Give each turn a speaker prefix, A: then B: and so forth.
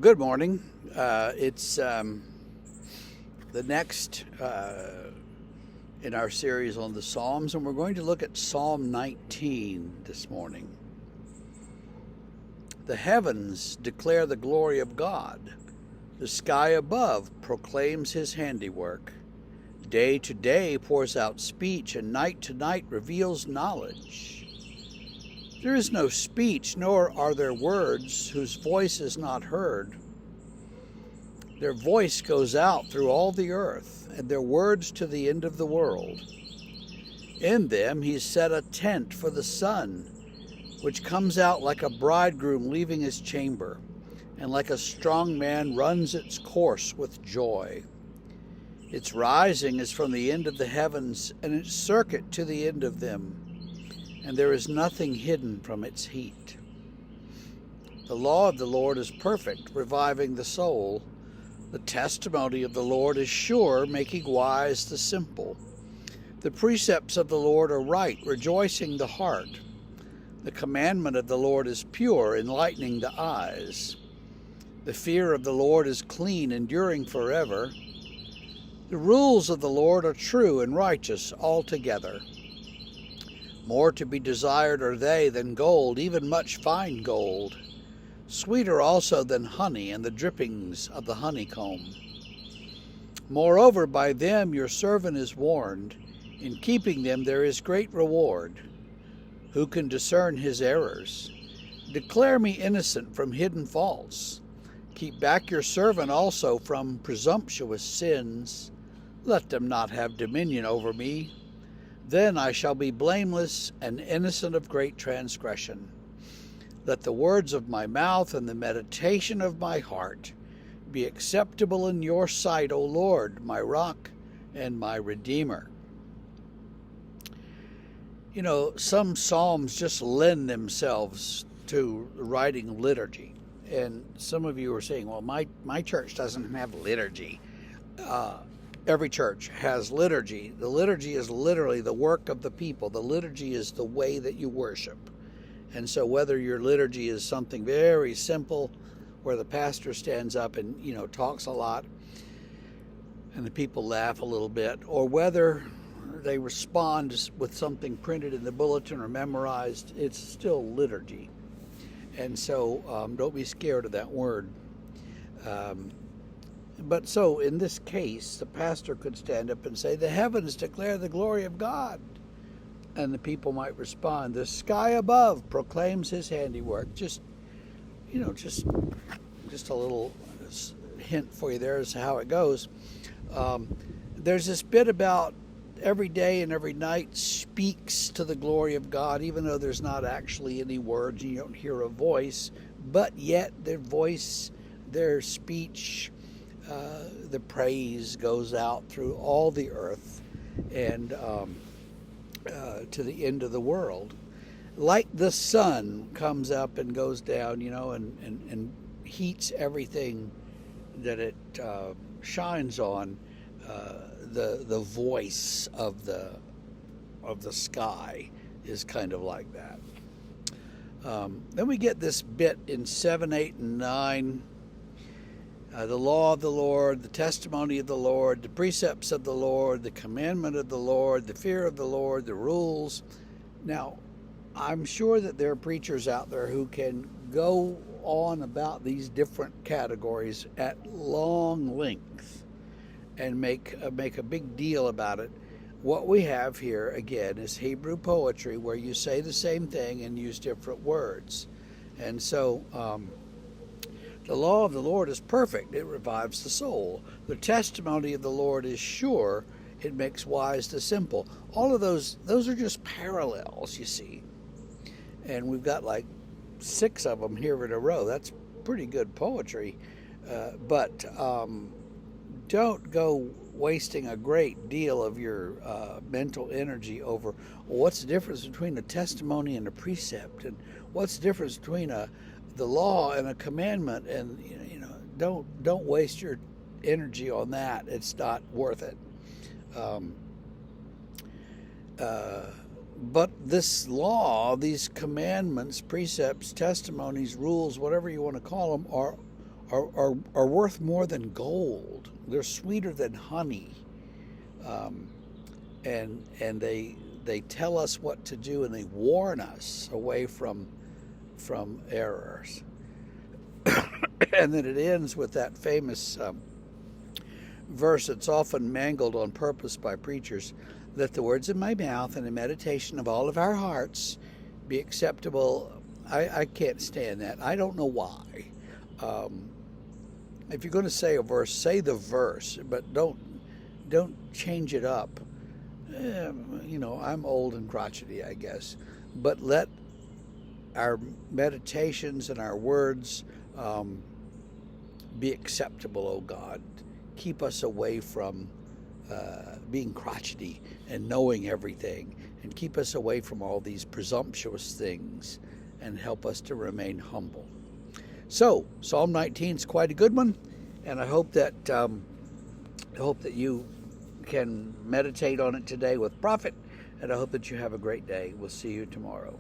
A: Good morning. It's the next in our series on the Psalms, and we're going to look at Psalm 19 this morning. The heavens declare the glory of God. The sky above proclaims his handiwork. Day to day pours out speech, and night to night reveals knowledge. There is no speech, nor are there words whose voice is not heard. Their voice goes out through all the earth, and their words to the end of the world. In them he set a tent for the sun, which comes out like a bridegroom leaving his chamber, and like a strong man runs its course with joy. Its rising is from the end of the heavens, and its circuit to the end of them, and there is nothing hidden from its heat. The law of the Lord is perfect, reviving the soul. The testimony of the Lord is sure, making wise the simple. The precepts of the Lord are right, rejoicing the heart. The commandment of the Lord is pure, enlightening the eyes. The fear of the Lord is clean, enduring forever. The rules of the Lord are true and righteous altogether. More to be desired are they than gold, even much fine gold. Sweeter also than honey and the drippings of the honeycomb. Moreover, by them your servant is warned. In keeping them there is great reward. Who can discern his errors? Declare me innocent from hidden faults. Keep back your servant also from presumptuous sins. Let them not have dominion over me. Then I shall be blameless and innocent of great transgression. Let the words of my mouth and the meditation of my heart be acceptable in your sight, O Lord, my rock and my redeemer. You know, some psalms just lend themselves to writing liturgy. And some of you are saying, well, my church doesn't have liturgy. Every church has liturgy. The liturgy is literally the work of the people. The liturgy is the way that you worship. And so whether your liturgy is something very simple, where the pastor stands up and, talks a lot, and the people laugh a little bit, or whether they respond with something printed in the bulletin or memorized, it's still liturgy. And so don't be scared of that word. But so in this case, the pastor could stand up and say, the heavens declare the glory of God. And the people might respond, the sky above proclaims his handiwork. Just a little hint for you there as to how it goes. There's this bit about every day and every night speaks to the glory of God, even though there's not actually any words and you don't hear a voice, but yet their voice, their speech, the praise goes out through all the earth and to the end of the world. Like the sun comes up and goes down, and heats everything that it shines on. The voice of the sky is kind of like that. Then we get this bit in 7, 8, and 9. The law of the Lord, the testimony of the Lord, the precepts of the Lord, the commandment of the Lord, the fear of the Lord, the rules. Now, I'm sure that there are preachers out there who can go on about these different categories at long length and make a big deal about it. What we have here, again, is Hebrew poetry where you say the same thing and use different words. And so the law of the Lord is perfect. It revives the soul. The testimony of the Lord is sure. It makes wise the simple. All of those are just parallels, you see. And we've got like 6 of them here in a row. That's pretty good poetry. But don't go wasting a great deal of your mental energy over what's the difference between a testimony and a precept, and what's the difference between the law and a commandment, and don't waste your energy on that. It's not worth it. But this law, these commandments, precepts, testimonies, rules, whatever you want to call them, are are worth more than gold. They're sweeter than honey, and they tell us what to do, and they warn us away from errors. And then it ends with that famous verse that's often mangled on purpose by preachers: "Let the words of my mouth and the meditation of all of our hearts be acceptable." I can't stand that. I don't know why. If you're going to say a verse, say the verse, but don't change it up. I'm old and crotchety, I guess, but let our meditations and our words be acceptable, O God. Keep us away from being crotchety and knowing everything, and keep us away from all these presumptuous things, and help us to remain humble. So Psalm 19 is quite a good one, and I hope that you can meditate on it today with profit, and I hope that you have a great day. We'll see you tomorrow.